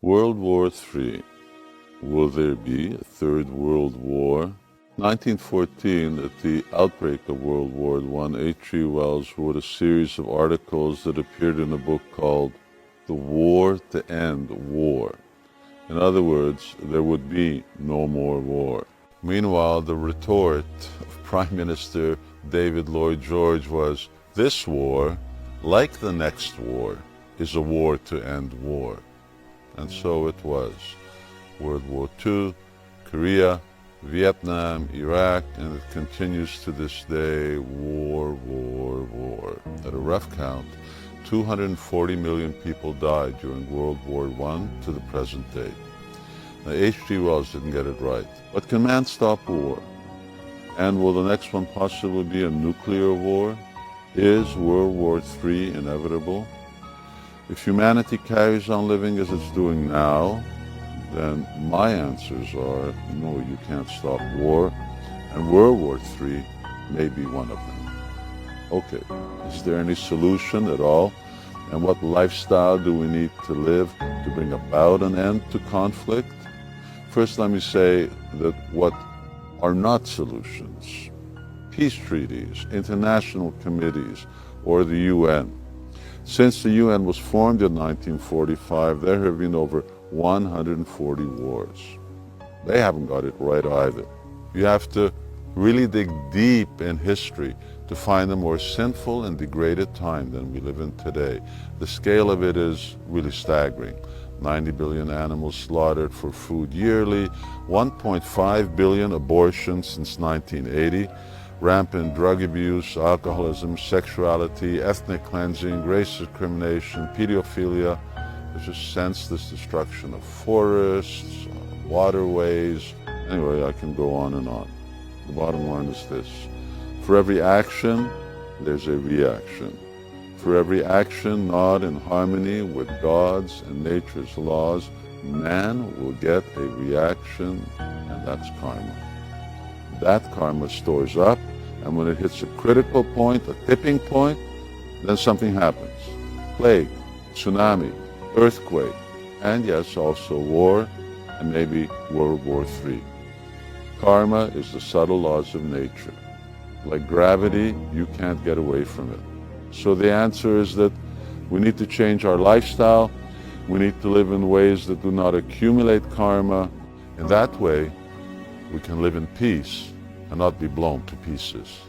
World War III. Will there be a third world war? 1914, at the outbreak of World War I, H.G. Wells wrote a series of articles that appeared in a book called The War to End War. In other words, there would be no more war. Meanwhile, the retort of Prime Minister David Lloyd George was, this war, like the next war, is a war to end war. And so it was. World War II, Korea, Vietnam, Iraq, and it continues to this day, war, war, war. At a rough count, 240 million people died during World War I to the present day. Now, H.G. Wells didn't get it right. But can man stop war? And will the next one possibly be a nuclear war? Is World War III inevitable? If humanity carries on living as it's doing now, then my answers are, no, you can't stop war, and World War III may be one of them. Okay, is there any solution at all? And what lifestyle do we need to live to bring about an end to conflict? First, let me say that what are not solutions, peace treaties, international committees, or the UN. Since the UN was formed in 1945, there have been over 140 wars. They haven't got it right either. You have to really dig deep in history to find a more sinful and degraded time than we live in today. The scale of it is really staggering. 90 billion animals slaughtered for food yearly, 1.5 billion abortions since 1980, rampant drug abuse, alcoholism, sexuality, ethnic cleansing, race discrimination, pedophilia. There's just senseless destruction of forests, waterways. Anyway, I can go on and on. The bottom line is this. For every action, there's a reaction. For every action not in harmony with God's and nature's laws, man will get a reaction, and that's karma. That karma stores up, and when it hits a critical point, a tipping point, then something happens. Plague, tsunami, earthquake, and yes, also war, and maybe World War III. Karma is the subtle laws of nature. Like gravity, you can't get away from it. So the answer is that we need to change our lifestyle. We need to live in ways that do not accumulate karma. In that way, we can live in peace and not be blown to pieces.